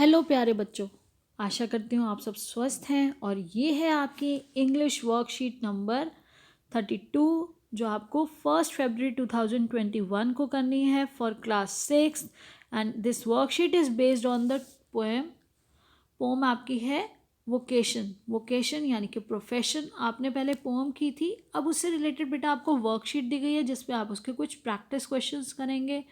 Hello प्यारे बच्चों। आशा करती हूँ आप सब स्वस्थ हैं और ये है आपकी इंग्लिश वर्कशीट नंबर 32 जो आपको 1 फरवरी 2021 को करनी है for class 6 and this worksheet is based on the poem. Poem आपकी है वोकेशन यानी कि प्रोफेशन। आपने पहले पोम की थी, अब उससे रिलेटेड बेटा आपको वर्कशीट दी गई है जिसपे आप उसके कुछ प्रैक्टिस क्वेश्चंस करेंगे,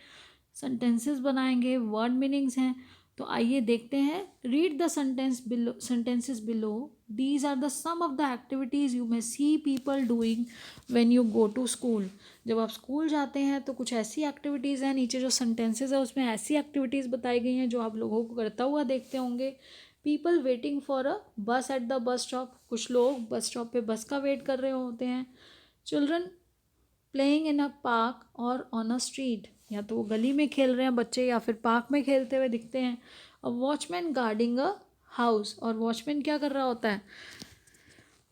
सेंटेंसेस बनाएंगे, वर्ड मीनिंग्स हैं। तो आइए देखते हैं। Read the sentences below. These are the some of the activities you may see people doing when you go to school. जब आप स्कूल जाते हैं तो कुछ ऐसी एक्टिविटीज़ हैं, नीचे जो सेंटेंसेस है उसमें ऐसी एक्टिविटीज़ बताई गई हैं जो आप लोगों को करता हुआ देखते होंगे। पीपल वेटिंग फॉर अ बस एट द बस स्टॉप, कुछ लोग बस स्टॉप पे बस का वेट कर रहे होते हैं। Children playing in a park और ऑन अ स्ट्रीट, या तो वो गली में खेल रहे हैं बच्चे या फिर पार्क में खेलते हुए दिखते हैं। A watchman guarding a house, और वॉचमैन क्या कर रहा होता है?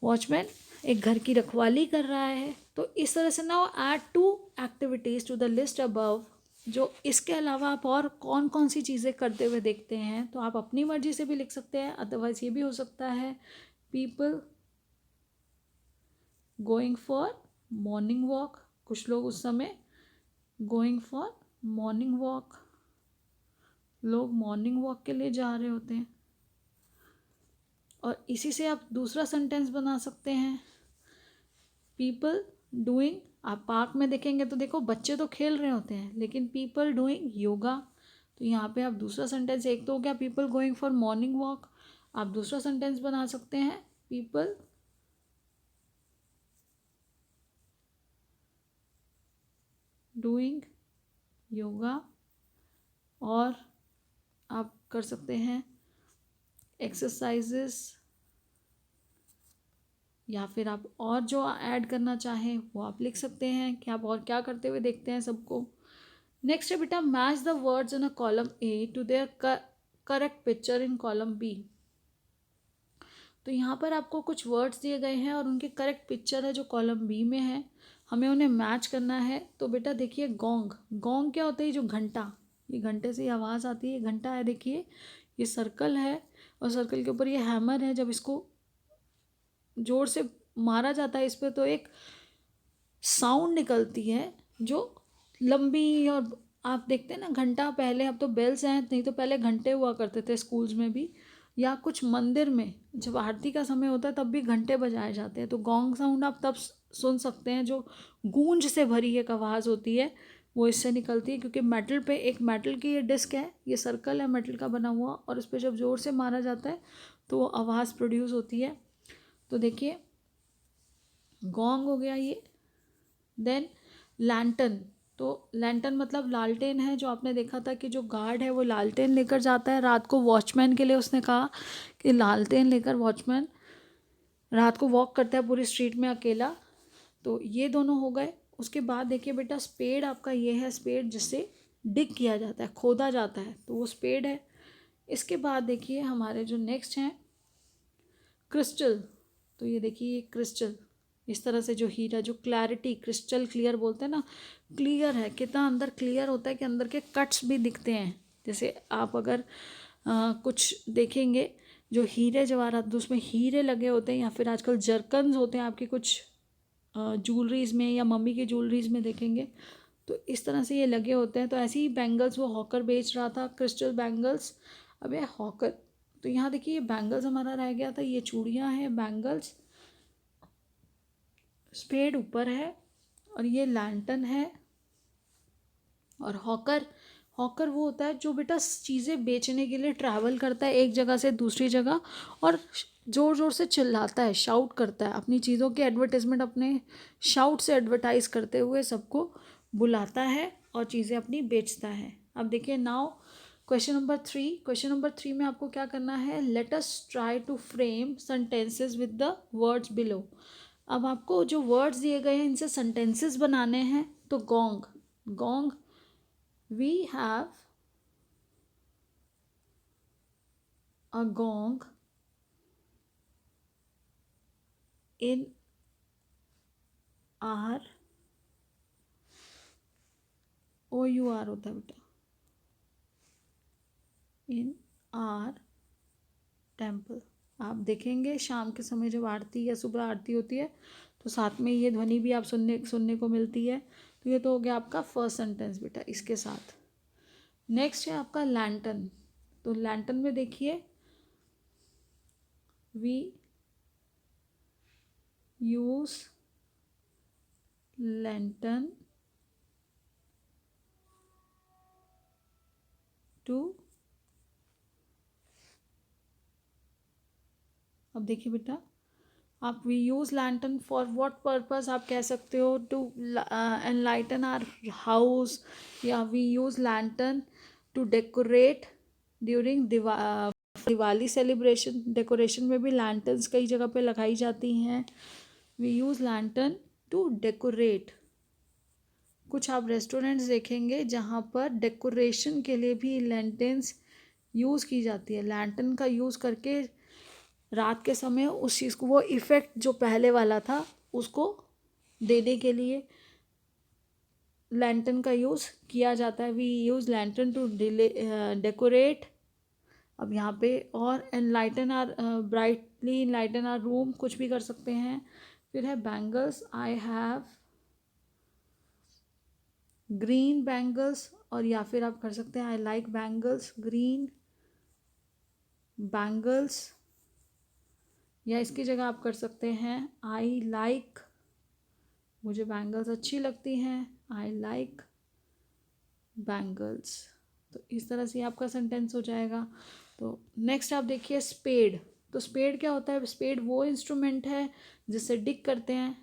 वॉचमैन एक घर की रखवाली कर रहा है। तो इस तरह से now add two activities to the list above. जो इसके अलावा आप और कौन कौन सी चीज़ें करते हुए देखते हैं तो आप अपनी मर्जी से भी लिख सकते हैं, अदरवाइज ये भी हो सकता है people going for morning walk, कुछ लोग उस समय गोइंग फॉर मॉर्निंग वॉक, लोग मॉर्निंग वॉक के लिए जा रहे होते हैं। और इसी से आप दूसरा सेंटेंस बना सकते हैं, पीपल डूइंग। आप पार्क में देखेंगे तो देखो बच्चे तो खेल रहे होते हैं, लेकिन पीपल डूइंग योगा। तो यहाँ पे आप दूसरा सेंटेंस, एक तो हो गया people going for morning walk, आप दूसरा सेंटेंस बना सकते हैं पीपल डूइंग योगा। और आप कर सकते हैं एक्सरसाइजेस, या फिर आप और जो ऐड करना चाहें वो आप लिख सकते हैं कि आप और क्या करते हुए देखते हैं सबको। नेक्स्ट है बेटा, match the words in a column A to their correct picture in column B. तो यहाँ पर आपको कुछ वर्ड्स दिए गए हैं और उनकी करेक्ट पिक्चर है जो कॉलम बी में है, हमें उन्हें मैच करना है। तो बेटा देखिए, गोंग, गोंग क्या होता है? जो घंटा, ये घंटे से आवाज़ आती है, घंटा है। देखिए ये सर्कल है और सर्कल के ऊपर ये हैमर है, जब इसको जोर से मारा जाता है इस पर तो एक साउंड निकलती है जो लंबी। और आप देखते हैं ना घंटा, पहले, अब तो बेल्स हैं, नहीं तो पहले घंटे हुआ करते थे स्कूल्स में भी, या कुछ मंदिर में जब आरती का समय होता है तब भी घंटे बजाए जाते हैं। तो गोंग साउंड आप तब सुन सकते हैं, जो गूंज से भरी एक आवाज़ होती है वो इससे निकलती है, क्योंकि मेटल पे, एक मेटल की ये डिस्क है, ये सर्कल है मेटल का बना हुआ, और इस पर जब ज़ोर से मारा जाता है तो वो आवाज़ प्रोड्यूस होती है। तो देखिए गोंग हो गया ये। देन लैंटन, तो लैंटन मतलब लालटेन है, जो आपने देखा था कि जो गार्ड है वो लालटेन लेकर जाता है रात को वॉचमैन के लिए। उसने कहा कि लालटेन लेकर वॉचमैन रात को वॉक करता है पूरी स्ट्रीट में अकेला। तो ये दोनों हो गए। उसके बाद देखिए बेटा, स्पेड आपका ये है, स्पेड जिससे डिग किया जाता है, खोदा जाता है, तो वो स्पेड है। इसके बाद देखिए हमारे जो नेक्स्ट हैं क्रिस्टल। तो ये देखिए ये क्रिस्टल, इस तरह से जो हीरा, जो क्लैरिटी, क्रिस्टल क्लियर बोलते हैं ना, क्लियर है, कितना अंदर क्लियर होता है कि अंदर के कट्स भी दिखते हैं। जैसे आप अगर कुछ देखेंगे जो हीरे जवाहरात, तो उसमें हीरे लगे होते हैं, या फिर आजकल जरकन्स होते हैं आपके कुछ ज्वेलरीज में या मम्मी की ज्वेलरीज में देखेंगे, तो इस तरह से ये लगे होते हैं। तो ऐसे ही बैंगल्स वो हॉकर बेच रहा था, क्रिस्टल बैंगल्स। अब ये हॉकर, तो यहाँ देखिए ये बैंगल्स हमारा रह गया था, ये चूड़ियाँ हैं, बैंगल्स, स्पेड ऊपर है, और ये लैंटन है। और हॉकर, हॉकर वो होता है जो बेटा चीज़ें बेचने के लिए ट्रैवल करता है एक जगह से दूसरी जगह, और ज़ोर ज़ोर से चिल्लाता है, शाउट करता है अपनी चीज़ों की एडवर्टाइजमेंट, अपने शाउट से एडवर्टाइज करते हुए सबको बुलाता है और चीज़ें अपनी बेचता है। अब देखिए now question number 3। Question number 3 में आपको क्या करना है? Let us try to frame sentences with the words below. अब आपको जो वर्ड्स दिए गए हैं इनसे सेंटेंसेस बनाने हैं। तो gong, gong, we have a gong in our, O U R होता है बेटा, इन आर टेम्पल। आप देखेंगे शाम के समय जब आरती या सुबह आरती होती है तो साथ में ये ध्वनि भी आप सुनने को मिलती है। तो ये तो हो गया आपका फर्स्ट सेंटेंस बेटा इसके साथ। नेक्स्ट है आपका लैंटर्न। तो लैंटर्न में देखिए, वी यूज लैंटर्न टू, अब देखिए बेटा, आप we use lantern for what purpose आप कह सकते हो, टू एनलाइटन आवर हाउस, या we use lantern to decorate during Diwali celebration. Decoration में भी लैंटर्न्स कई जगह पे लगाई जाती हैं। We use lantern to decorate. कुछ आप रेस्टोरेंट्स देखेंगे जहाँ पर डेकोरेशन के लिए भी लैंटर्न्स यूज़ की जाती है। लैंटर्न का यूज़ करके रात के समय उस चीज़ को, वो इफ़ेक्ट जो पहले वाला था उसको देने के लिए लैंटर्न का यूज़ किया जाता है। We use lantern to decorate. अब यहाँ पे और enlighten our brightly enlighten our room, कुछ भी कर सकते हैं। फिर है bangles, I have green bangles, और या फिर आप कर सकते हैं I like bangles, green bangles, या इसकी जगह आप कर सकते हैं आई लाइक, मुझे बैंगल्स अच्छी लगती हैं, आई लाइक बैंगल्स। तो इस तरह से आपका सेंटेंस हो जाएगा। तो नेक्स्ट आप देखिए स्पेड। तो स्पेड क्या होता है? स्पेड वो इंस्ट्रूमेंट है जिससे डिग करते हैं।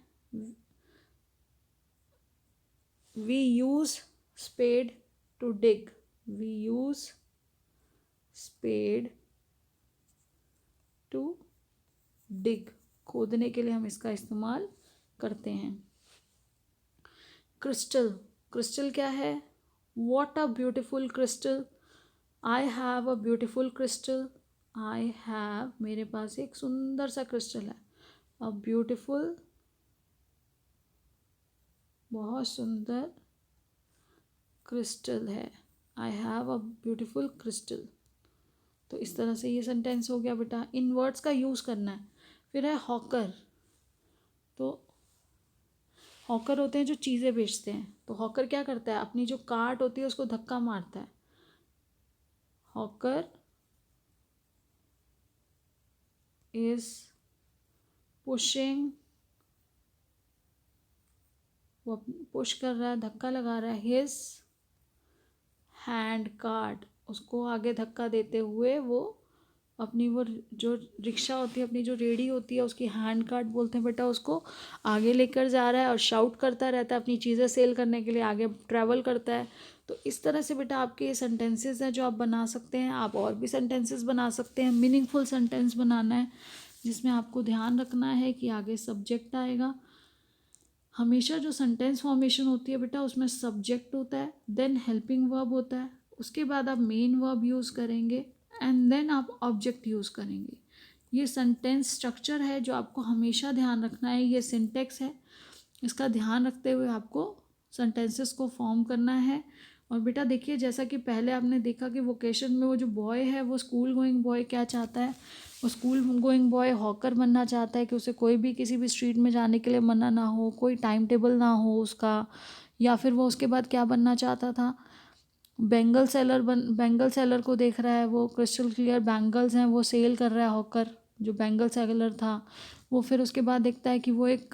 We use spade to dig, we use spade to dig, खोदने के लिए हम इसका इस्तेमाल करते हैं। क्रिस्टल, क्रिस्टल क्या है? What a beautiful crystal, I have a beautiful crystal, I have, मेरे पास एक सुंदर सा क्रिस्टल है। अ ब्यूटिफुल, बहुत सुंदर क्रिस्टल है, I have a beautiful crystal. तो इस तरह से ये सेंटेंस हो गया बेटा। इन वर्ड्स का यूज़ करना है। फिर है हॉकर। तो हॉकर होते हैं जो चीज़ें बेचते हैं। तो हॉकर क्या करता है? अपनी जो कार्ट होती है उसको धक्का मारता है। हॉकर इज पुशिंग, वो पुश कर रहा है, धक्का लगा रहा है, हिज हैंड कार्ट, उसको आगे धक्का देते हुए वो अपनी वो जो रिक्शा होती है, अपनी जो रेडी होती है, उसकी हैंड कार्ट बोलते हैं बेटा, उसको आगे लेकर जा रहा है और शाउट करता रहता है अपनी चीज़ें सेल करने के लिए, आगे ट्रैवल करता है। तो इस तरह से बेटा आपके ये सेंटेंसेस हैं जो आप बना सकते हैं। आप और भी सेंटेंसेस बना सकते हैं। मीनिंगफुल सेंटेंस बनाना है जिसमें आपको ध्यान रखना है कि आगे सब्जेक्ट आएगा। हमेशा जो सेंटेंस फॉर्मेशन होती है बेटा उसमें सब्जेक्ट होता है, देन हेल्पिंग वर्ब होता है, उसके बाद आप मेन वर्ब यूज़ करेंगे एंड देन आप ऑब्जेक्ट यूज़ करेंगे। ये सेंटेंस स्ट्रक्चर है जो आपको हमेशा ध्यान रखना है। ये सिंटेक्स है, इसका ध्यान रखते हुए आपको सेंटेंसेस को फॉर्म करना है। और बेटा देखिए, जैसा कि पहले आपने देखा कि वोकेशन में वो जो बॉय है वो स्कूल गोइंग बॉय क्या चाहता है? वो स्कूल गोइंग बॉय हॉकर बनना चाहता है कि उसे कोई भी किसी भी स्ट्रीट में जाने के लिए मना ना हो, कोई टाइम टेबल ना हो उसका। या फिर वो उसके बाद क्या बनना चाहता था? बैंगल सेलर को देख रहा है, वो क्रिस्टल क्लियर बैंगल्स हैं वो सेल कर रहा है हॉकर, जो बैंगल सेलर था वो। फिर उसके बाद देखता है कि वो एक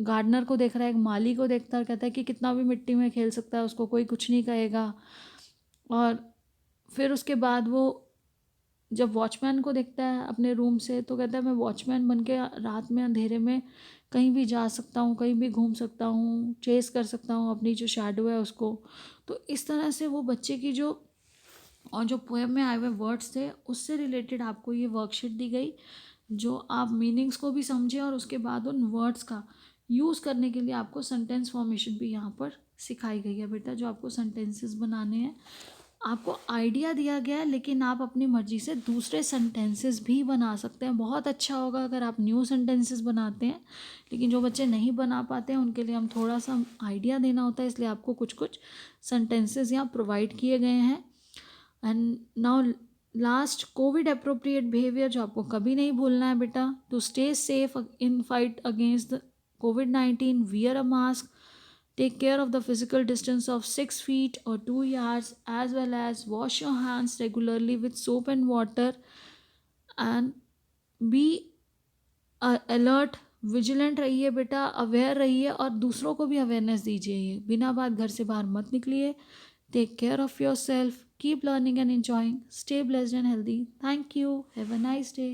गार्डनर को देख रहा है, एक माली को देखता है, कहता है कि कितना भी मिट्टी में खेल सकता है, उसको कोई कुछ नहीं कहेगा। और फिर उसके बाद वो जब वॉचमैन को देखता है अपने रूम से तो कहता है मैं वॉचमैन बन के रात में अंधेरे में कहीं भी जा सकता हूँ, कहीं भी घूम सकता हूँ, चेस कर सकता हूँ अपनी जो शैडो है उसको। तो इस तरह से वो बच्चे की जो और जो पोएम में आए हुए वर्ड्स थे उससे रिलेटेड आपको ये वर्कशीट दी गई, जो आप मीनिंग्स को भी समझें और उसके बाद उन वर्ड्स का यूज़ करने के लिए आपको सेंटेंस फॉर्मेशन भी यहाँ पर सिखाई गई है बेटा, जो आपको सेंटेंसेस बनाने हैं। आपको आइडिया दिया गया है लेकिन आप अपनी मर्ज़ी से दूसरे सेंटेंसेस भी बना सकते हैं। बहुत अच्छा होगा अगर आप न्यू सेंटेंसेस बनाते हैं, लेकिन जो बच्चे नहीं बना पाते हैं उनके लिए हम थोड़ा सा आइडिया देना होता है, इसलिए आपको कुछ कुछ सेंटेंसेस यहाँ प्रोवाइड किए गए हैं। And now last, covid appropriate behaviour जो आपको कभी नहीं भूलना है बेटा. To stay safe in fight against the COVID-19, wear a mask, take care of the physical distance of 6 feet or 2 yards, as well as wash your hands regularly with soap and water, and be alert, vigilant रहिए बेटा, aware रहिए और दूसरों को भी awareness दीजिए. ये बिना बात घर से बाहर मत निकलिए. Take care of yourself, keep learning and enjoying, stay blessed and healthy. Thank you, have a nice day.